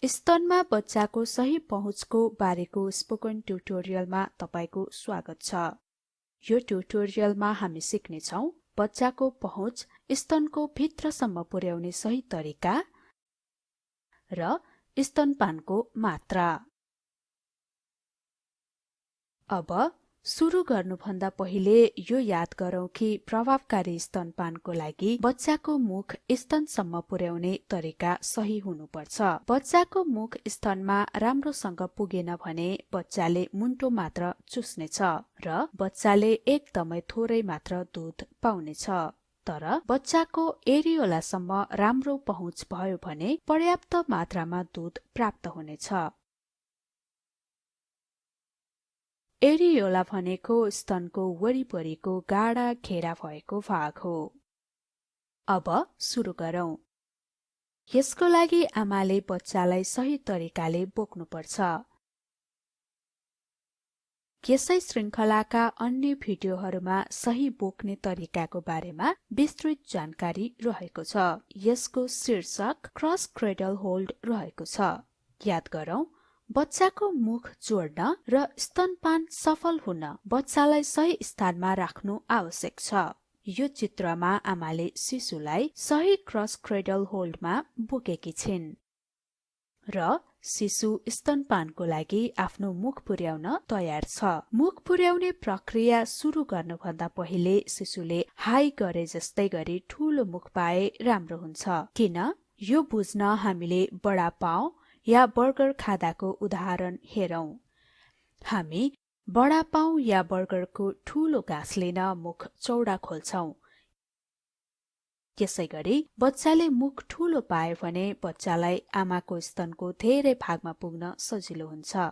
स्तनमा बच्चाको सही पहुँचको बारेको स्पोकन ट्युटोरियलमा तपाईको स्वागत छ। यो ट्युटोरियलमा हामी सिक्ने छौं बच्चाको पहुँच स्तनको भित्रसम्म पुर्याउने सही तरिका र स्तनपानको मात्रा। अब सुरु गर्नुभन्दा पहिले यो याद गरौँ कि प्रभावकारी स्तनपानको लागि बच्चाको मुख स्तनसम्म पुर्याउने तरिका सही हुनुपर्छ। बच्चाको मुख स्तनमा राम्रोसँग पुगेन भने बच्चाले मुन्टो मात्र चुस्नेछ र बच्चाले एकदमै थोरै मात्र दूध पाउनेछ। तर बच्चाको एरियोलासम्म राम्रो पहुँच भयो भने पर्याप्त मात्रामा दूध प्राप्त हुनेछ। एरियोला भनेको स्तनको वरिपरिको गाढा घेरा भएको भाग हो। अब सुरु गरौँ। यसको लागि आमाले बच्चालाई सही तरिकाले बोक्नुपर्छ। यसै श्रृङ्खलाका अन्य भिडियोहरूमा सही बोक्ने तरिकाको बारेमा विस्तृत जानकारी रहेको छ। यसको शीर्षक क्रस क्रेडल होल्ड रहेको छ। याद गरौँ, बच्चाको मुख जोड्न र स्तनपान सफल हुन बच्चालाई सही स्थानमा राख्नु आवश्यक छ। यो चित्रमा आमाले शिशुलाई सही क्रस क्रेडल होल्डमा बोकेकी छिन् र शिशु स्तनपानको लागि आफ्नो मुख पुर्याउन तयार छ। मुख पुर्याउने प्रक्रिया सुरु गर्नुभन्दा पहिले शिशुले हाई गरे जस्तै गरी ठूलो मुख पाए राम्रो हुन्छ। किन? यो बुझ्न हामीले बडा पाउ या बर्गर खादाको उदाहरण हेरौं। हामी बडा पाउ या बर्गरको ठूलो गाँस लिन मुख चौडा खोल्छौं। यसैगरी बच्चाले मुख ठूलो पाए भने बच्चालाई आमाको स्तनको धेरै भागमा पुग्न सजिलो हुन्छ।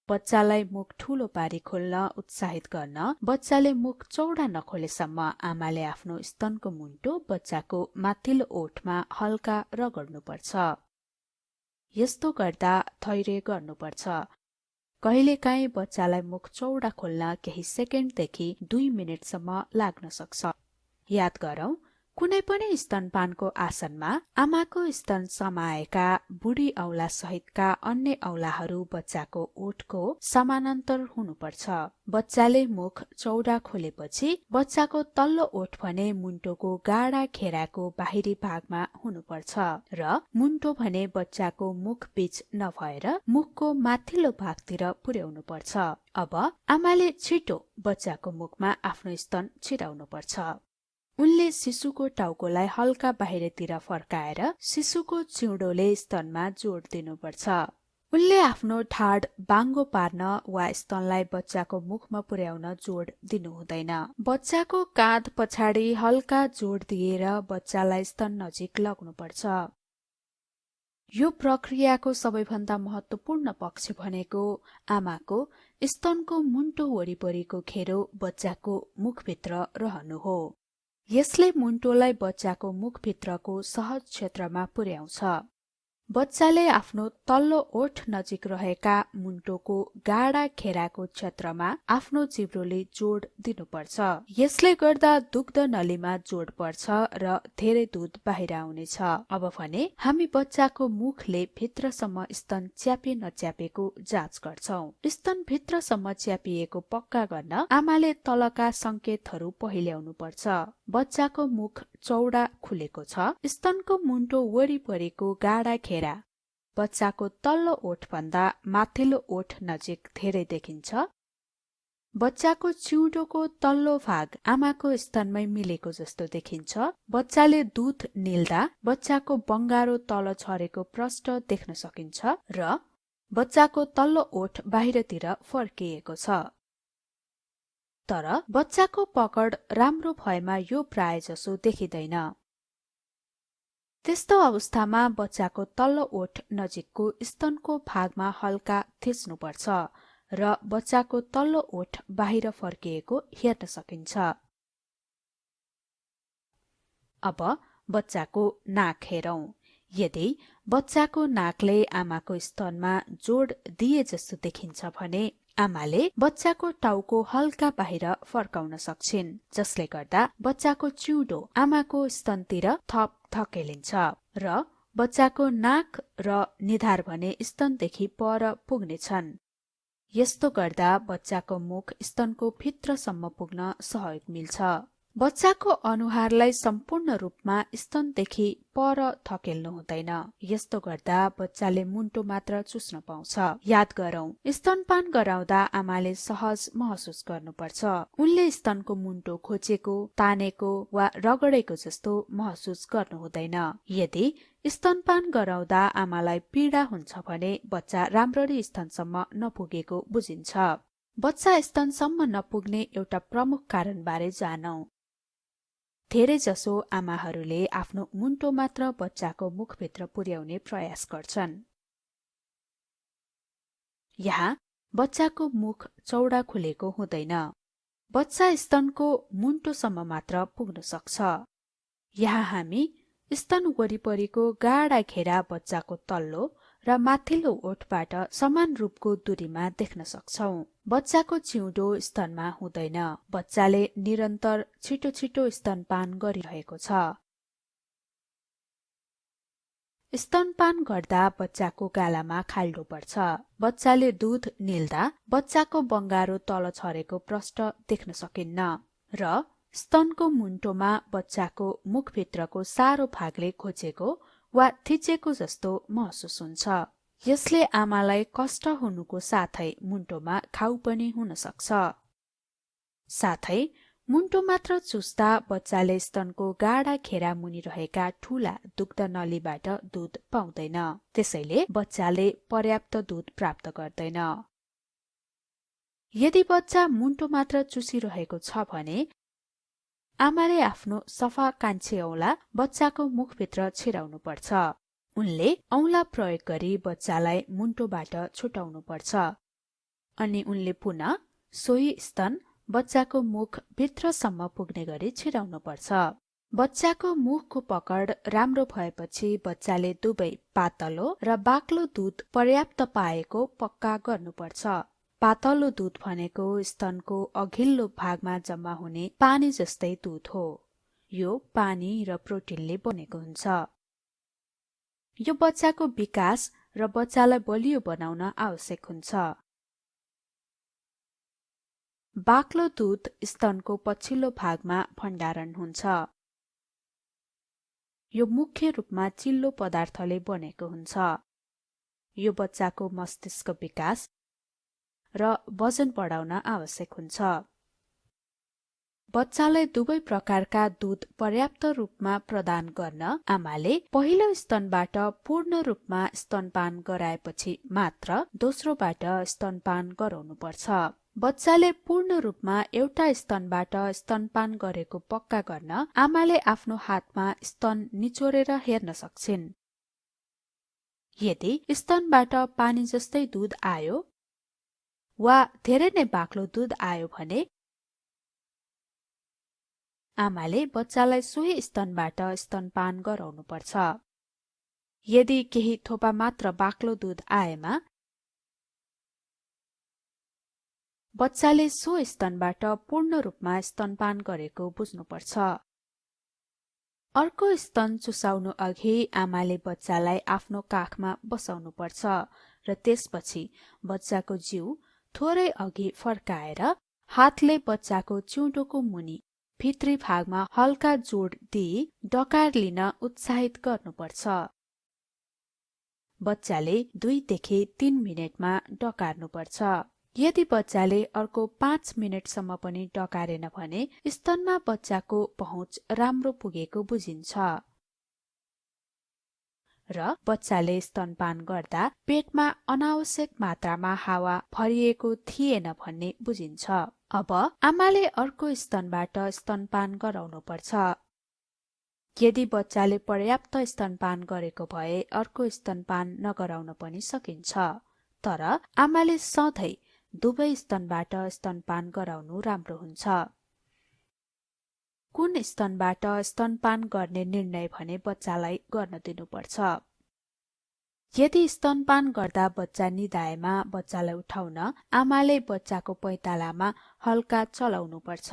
बच्चालाई मुख ठूलो पारी खोल्न उत्साहित गर्न बच्चाले मुख चौडा नखोलेसम्म आमाले आफ्नो स्तनको मुन्टो बच्चाको माथिल्लो ओठमा हल्का रगड्नुपर्छ। यस्तो गर्दा धैर्य गर्नुपर्छ। कहिलेकाहीँ बच्चालाई मुख चौडा खोल्न केही सेकेन्डदेखि 2 मिनेटसम्म लाग्न सक्छ। याद गरौँ, कुनै पनि स्तनपानको आसनमा आमाको स्तन समाएका बुढी औला सहितका अन्य औलाहरू बच्चाको ओठको समानान्तर हुनुपर्छ। बच्चाले मुख चौडा खोलेपछि बच्चाको तल्लो ओठ भने मुन्टोको गाढा घेराको बाहिरी भागमा हुनुपर्छ र मुन्टो भने बच्चाको मुख बीच नभएर मुखको माथिल्लो भागतिर पुर्याउनुपर्छ। अब आमाले छिटो बच्चाको मुखमा आफ्नो स्तन छिराउनुपर्छ। उनले शिशुको टाउकोलाई हल्का बाहिरतिर फर्काएर शिशुको चिउँडोले स्तनमा जोड दिनुपर्छ। उनले आफ्नो ढाड बाङ्गो पार्न वा स्तनलाई बच्चाको मुखमा पुर्याउन जोड दिनु हुँदैन। बच्चाको काँध पछाडि हल्का जोड दिएर बच्चालाई स्तन नजिक लग्नुपर्छ। यो प्रक्रियाको सबैभन्दा महत्त्वपूर्ण पक्ष भनेको आमाको स्तनको मुन्टो वरिपरिको घेरो बच्चाको मुखभित्र रहनु हो। यसले मुन्टोलाई बच्चाको मुखभित्रको सहज क्षेत्रमा पुर्याउँछ। बच्चाले आफ्नो तल्लो ओठ नजिक रहेका मुन्टोको गाढा घेराको क्षेत्रमा आफ्नो जिब्रोले जोड दिनुपर्छ। यसले गर्दा दुग्ध नलीमा जोड पर्छ र धेरै दूध बाहिर आउनेछ। अब भने हामी बच्चाको मुखले भित्रसम्म स्तन च्यापे नच्यापेको जाँच गर्छौं। स्तन भित्रसम्म च्यापिएको पक्का गर्न आमाले तलका संकेतहरू पहिल्याउनु पर्छ। बच्चाको मुख चौडा खुलेको छ। स्तनको मुन्टो वरिपरिको गाढा घेरा बच्चाको तल्लो ओठ भन्दा माथिल्लो ओठ नजिक धेरै देखिन्छ। बच्चाको चिउँडोको तल्लो भाग आमाको स्तनमै मिलेको जस्तो देखिन्छ। बच्चाले दूध निल्दा बच्चाको बङ्गारो तल झरेको प्रष्ट देख्न सकिन्छ र बच्चाको तल्लो ओठ बाहिरतिर फर्किएको छ। तर बच्चाको पकड राम्रो भएमा यो प्रायजसो देखिँदैन। त्यस्तो अवस्थामा बच्चाको तल्लो ओठ नजिकको स्तनको भागमा हल्का थिच्नुपर्छ र बच्चाको तल्लो ओठ बाहिर फर्किएको हेर्न सकिन्छ। अब बच्चाको नाक हेरौं। यदि बच्चाको नाकले आमाको स्तनमा जोड दिए जस्तो देखिन्छ भने आमाले बच्चाको टाउको हल्का बाहिर फर्काउन सक्छिन्, जसले गर्दा बच्चाको चिउँडो आमाको स्तनतिर थप धकेलिन्छ र बच्चाको नाक र निधार भने स्तनदेखि पर पुग्नेछन्। यस्तो गर्दा बच्चाको मुख स्तनको भित्रसम्म पुग्न सहयोग मिल्छ। बच्चाको अनुहारलाई सम्पूर्ण रूपमा स्तनदेखि पर थकेल्नु हुँदैन। यस्तो गर्दा बच्चाले मुन्टो मात्र चुस्न पाउँछ। याद गरौँ, स्तनपान गराउँदा आमाले सहज महसुस गर्नुपर्छ। उनले स्तनको मुन्टो खोचेको, तानेको वा रगडेको जस्तो महसुस गर्नु हुँदैन। यदि स्तनपान गराउँदा आमालाई पीडा हुन्छ भने बच्चा राम्ररी स्तनसम्म नपुगेको बुझिन्छ। बच्चा स्तनसम्म नपुग्ने एउटा प्रमुख कारणबारे जानौं। धेरैजसो आमाहरूले आफ्नो मुन्टो मात्र बच्चाको मुखभित्र पुर्याउने प्रयास गर्छन्। यहाँ बच्चाको मुख चौडा खुलेको हुँदैन। बच्चा स्तनको मुन्टोसम्म मात्र पुग्न सक्छ। यहाँ हामी स्तन वरिपरिको गाढा घेरा बच्चाको तल्लो र माथिल्लो ओठबाट समान रूपको दूरीमा देख्न सक्छौं। बच्चाको चिउँडो स्तनमा हुँदैन। बच्चाले निरन्तर छिटो छिटो स्तनपान गरिरहेको छ। स्तनपान गर्दा बच्चाको गालामा खाल्डो पर्छ। बच्चाले दूध निल्दा बच्चाको बङ्गारो तल छरेको प्रष्ट देख्न सकिन्न र स्तनको मुन्टोमा बच्चाको मुखभित्रको सारो भागले खोचेको वा थिचेको जस्तो महसुस हुन्छ। यसले आमालाई कष्ट हुनुको साथै मुन्टोमा घाउ पनि हुन सक्छ। साथै मुन्टो मात्र चुस्दा बच्चाले स्तनको गाढा घेरा मुनि रहेका ठूला दुग्ध नलीबाट दूध पाउँदैन। त्यसैले बच्चाले पर्याप्त दूध प्राप्त गर्दैन। यदि बच्चा मुन्टो मात्र चुसिरहेको छ भने आमाले आफ्नो सफा कान्छे औंला बच्चाको मुखभित्र छिराउनु पर्छ। उनले औंला प्रयोग गरी बच्चालाई मुन्टोबाट छुटाउनु पर्छ अनि उनले पुनः सोही स्तन बच्चाको मुख भित्रसम्म पुग्ने गरी छिराउनु पर्छ। बच्चाको मुखको पकड राम्रो भएपछि बच्चाले दुवै पातलो र बाक्लो दूध पर्याप्त पाएको पक्का गर्नुपर्छ। पातलो दूध भनेको स्तनको अघिल्लो भागमा जम्मा हुने पानी जस्तै दूध हो। यो पानी र प्रोटिनले बनेको हुन्छ। यो बच्चाको विकास र बच्चालाई बलियो बनाउन आवश्यक हुन्छ। बाक्लो दूध स्तनको पछिल्लो भागमा भण्डारण हुन्छ। यो मुख्य रूपमा चिल्लो पदार्थले बनेको हुन्छ। यो बच्चाको मस्तिष्क विकास र वजन बढाउन आवश्यक हुन्छ। बच्चालाई दुवै प्रकारका दूध पर्याप्त रूपमा प्रदान गर्न आमाले पहिलो स्तनबाट पूर्ण रूपमा स्तनपान गराएपछि मात्र दोस्रोबाट स्तनपान गराउनुपर्छ। बच्चाले पूर्ण रूपमा एउटा स्तनबाट स्तनपान गरेको पक्का गर्न आमाले आफ्नो हातमा स्तन निचोरेर हेर्न सक्छिन्। यदि स्तनबाट पानी जस्तै दूध आयो वा धेरै नै बाक्लो दूध आयो भने आमाले बच्चालाई सोही स्तनबाट स्तनपान गराउनुपर्छ। यदि केही थोपा मात्र बाक्लो दूध आएमा बच्चाले सो स्तनबाट पूर्ण रूपमा स्तनपान गरेको बुझ्नुपर्छ। अर्को स्तन चुसाउनु अघि आमाले बच्चालाई आफ्नो काखमा बसाउनुपर्छ र त्यसपछि बच्चाको जिउ थोरै अघि फर्काएर हातले बच्चाको चिउँडोको मुनि भित्री भागमा हल्का जोड दिई डकार लिन उत्साहित गर्नुपर्छ। बच्चाले 2 देखि 3 मिनेटमा डकार्नुपर्छ। यदि बच्चाले अर्को 5 मिनेटसम्म पनि डकारेन भने स्तनमा बच्चाको पहुँच राम्रो पुगेको बुझिन्छ र बच्चाले स्तनपान गर्दा पेटमा अनावश्यक मात्रामा हावा भरिएको थिएन भन्ने बुझिन्छ। अब आमाले अर्को स्तनबाट स्तनपान गराउनुपर्छ। यदि बच्चाले पर्याप्त स्तनपान गरेको भए अर्को स्तनपान नगराउन पनि सकिन्छ, तर आमाले सधैं दुवै स्तनबाट स्तनपान गराउनु राम्रो हुन्छ। कुन स्तनबाट स्तनपान गर्ने निर्णय भने बच्चालाई गर्न दिनुपर्छ। यदि स्तनपान गर्दा बच्चा निदाएमा बच्चालाई उठाउन आमाले बच्चाको पैतालामा हल्का चलाउनुपर्छ।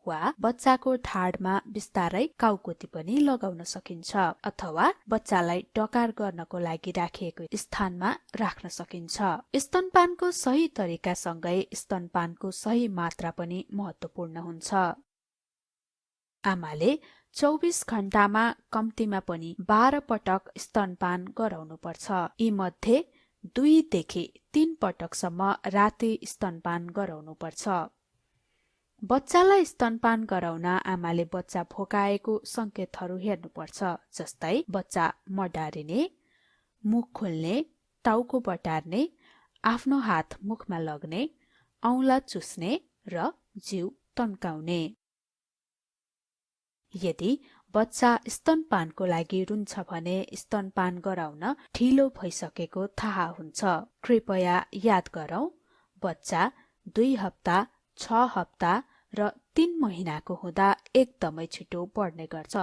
वा बच्चाको ढाडमा बिस्तारै काउकोती पनि लगाउन सकिन्छ अथवा बच्चालाई डकार गर्नको लागि राखिएको स्थानमा राख्न सकिन्छ। स्तनपानको सही तरिकासँगै स्तनपानको सही मात्रा पनि महत्त्वपूर्ण हुन्छ। आमाले 24 घण्टामा कम्तीमा पनि 12 पटक स्तनपान गराउनुपर्छ। यी मध्ये 2 देखि 3 पटकसम्म राति स्तनपान गराउनुपर्छ। बच्चालाई स्तनपान गराउन आमाले बच्चा भोकाएको संकेतहरू हेर्नुपर्छ, जस्तै बच्चा मडारिने, मुख खुल्ने, टाउको बटार्ने, आफ्नो हात मुखमा लग्ने, औँला चुस्ने र जिउ तन्काउने। यदि बच्चा स्तनपानको लागि रुन्छ भने स्तनपान गराउन ढिलो भइसकेको थाहा हुन्छ। कृपया याद गरौँ, बच्चा 2 हप्ता, 6 हप्ता र 3 महिनाको हुँदा एकदमै छिटो बढ्ने गर्छ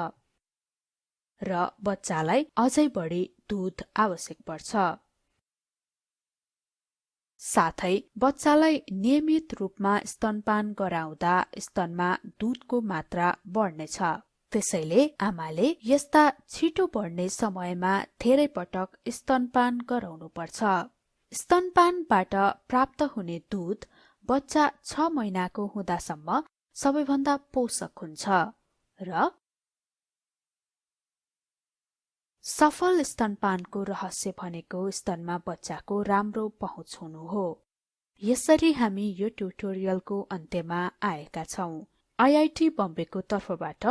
र बच्चालाई अझै बढी दूध आवश्यक पर्छ। साथै बच्चालाई नियमित रूपमा स्तनपान गराउँदा स्तनमा दूधको मात्रा बढ्नेछ। त्यसैले आमाले यस्ता छिटो बढ्ने समयमा धेरै पटक स्तनपान गराउनुपर्छ। स्तनपानबाट प्राप्त हुने दूध बच्चा 6 महिनाको हुँदासम्म सबैभन्दा पोषक हुन्छ र सफल स्तनपानको रहस्य भनेको स्तनमा बच्चाको राम्रो पहुँच हुनु हो। यसरी हामी यो ट्युटोरियलको अन्त्यमा आएका छौं। आईआईटी बम्बेको तर्फबाट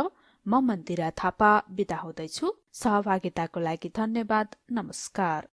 म मन्दिरा थापा बिदा हुँदैछु। सहभागिताको लागि धन्यवाद। नमस्कार।